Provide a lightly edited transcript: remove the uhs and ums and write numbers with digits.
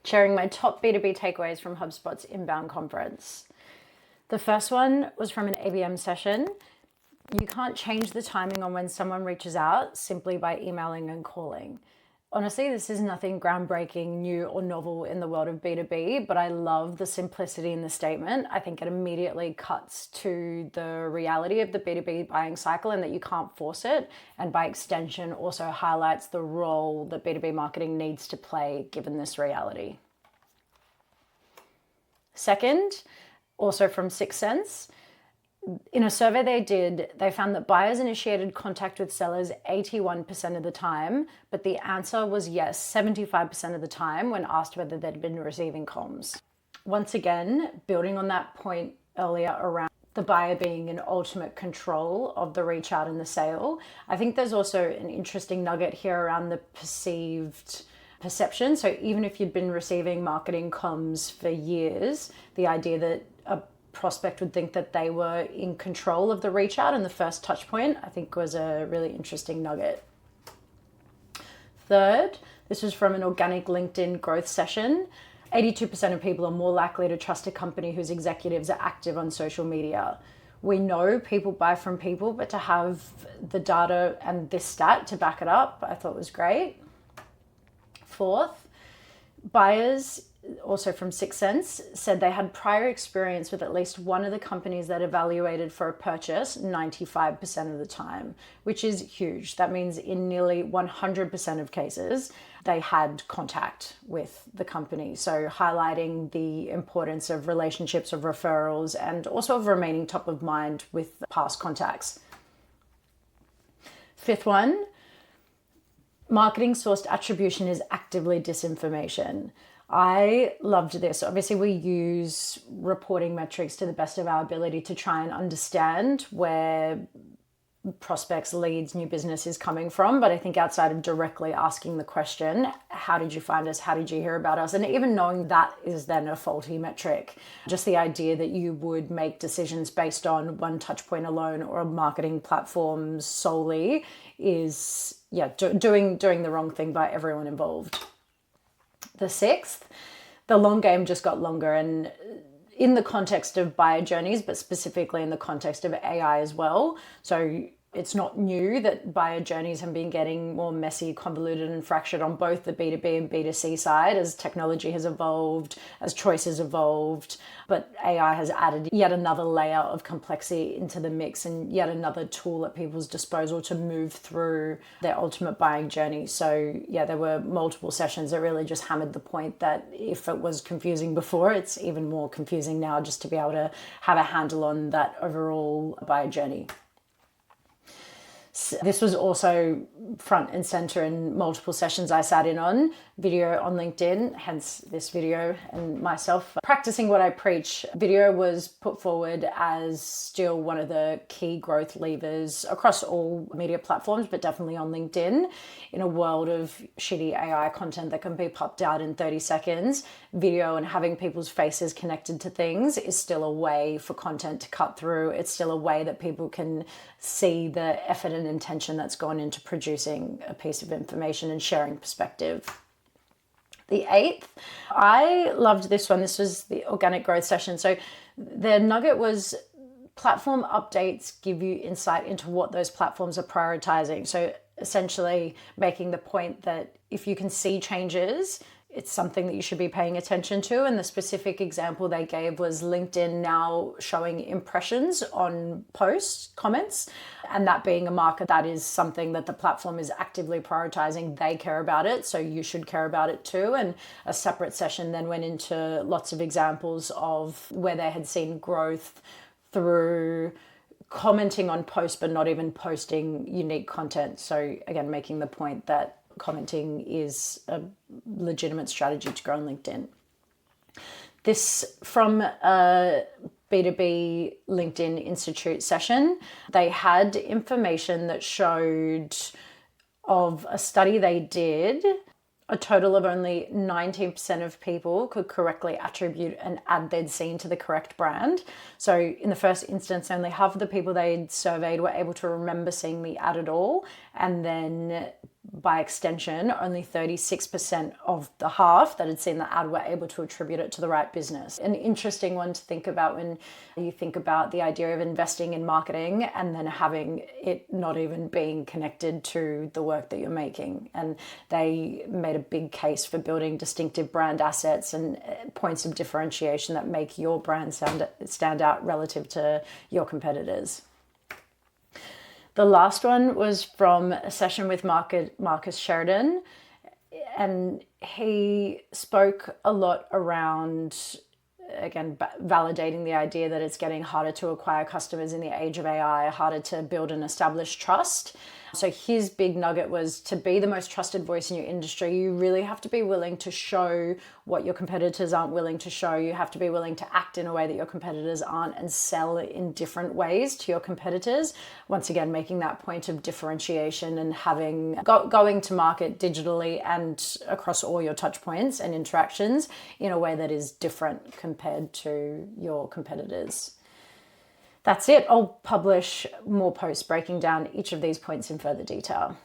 sharing my top B2B takeaways from HubSpot's inbound conference. The first one was from an ABM session. You can't change the timing on when someone reaches out simply by emailing and calling. Honestly, this is nothing groundbreaking, new, or novel in the world of B2B, but I love the simplicity in the statement. I think it immediately cuts to the reality of the B2B buying cycle and that you can't force it. And by extension, also highlights the role that B2B marketing needs to play given this reality. Second, also from Sixth Sense, in a survey they did, they found that buyers initiated contact with sellers 81% of the time, but the answer was yes 75% of the time when asked whether they'd been receiving comms. Once again, building on that point earlier around the buyer being in ultimate control of the reach out and the sale, I think there's also an interesting nugget here around the perceived perception. So even if you'd been receiving marketing comms for years, the idea that a prospect would think that they were in control of the reach out and the first touch point, I think was a really interesting nugget. Third, this was from an organic LinkedIn growth session. 82% of people are more likely to trust a company whose executives are active on social media. We know people buy from people, but to have the data and this stat to back it up, I thought was great. Fourth, buyers, also from Sixth Sense, said they had prior experience with at least one of the companies that evaluated for a purchase 95% of the time, which is huge. That means in nearly 100% of cases, they had contact with the company. So highlighting the importance of relationships, of referrals, and also of remaining top of mind with past contacts. Fifth one, marketing sourced attribution is actively disinformation. I loved this. Obviously, we use reporting metrics to the best of our ability to try and understand where prospects, leads, new business is coming from. But I think outside of directly asking the question, how did you find us? How did you hear about us? And even knowing that is then a faulty metric. Just the idea that you would make decisions based on one touch point alone or a marketing platform solely is, doing the wrong thing by everyone involved. The sixth, the long game just got longer, and in the context of buyer journeys, but specifically in the context of AI as well. So it's not new that buyer journeys have been getting more messy, convoluted, and fractured on both the B2B and B2C side as technology has evolved, as choices evolved. But AI has added yet another layer of complexity into the mix and yet another tool at people's disposal to move through their ultimate buying journey. So there were multiple sessions that really just hammered the point that if it was confusing before, it's even more confusing now just to be able to have a handle on that overall buyer journey. This was also front and center in multiple sessions I sat in on, video on LinkedIn, hence this video and myself practicing what I preach. Video was put forward as still one of the key growth levers across all media platforms, but definitely on LinkedIn. In a world of shitty AI content that can be popped out in 30 seconds, video and having people's faces connected to things is still a way for content to cut through. It's still a way that people can see the effort and intention that's gone into producing a piece of information and sharing perspective. The eighth, I loved this one. This was the organic growth session. So the nugget was platform updates give you insight into what those platforms are prioritizing. So essentially making the point that if you can see changes, it's something that you should be paying attention to. And the specific example they gave was LinkedIn now showing impressions on posts, comments, and that being a marker that is something that the platform is actively prioritizing. They care about it, so you should care about it too. And a separate session then went into lots of examples of where they had seen growth through commenting on posts, but not even posting unique content. So again, making the point that commenting is a legitimate strategy to grow on LinkedIn. This from a B2B LinkedIn Institute session. They had information that showed of a study they did, a total of only 19% of people could correctly attribute an ad they'd seen to the correct brand. So in the first instance, only half of the people they'd surveyed were able to remember seeing the ad at all. And then by extension, only 36% of the half that had seen the ad were able to attribute it to the right business. An interesting one to think about when you think about the idea of investing in marketing and then having it not even being connected to the work that you're making. And they made a big case for building distinctive brand assets and points of differentiation that make your brand stand out relative to your competitors. The last one was from a session with Marcus Sheridan, and he spoke a lot around, again, validating the idea that it's getting harder to acquire customers in the age of AI, harder to build and establish trust. So his big nugget was, to be the most trusted voice in your industry, you really have to be willing to show what your competitors aren't willing to show. You have to be willing to act in a way that your competitors aren't and sell in different ways to your competitors. Once again, making that point of differentiation and going to market digitally and across all your touch points and interactions in a way that is different compared to your competitors. That's it. I'll publish more posts breaking down each of these points in further detail.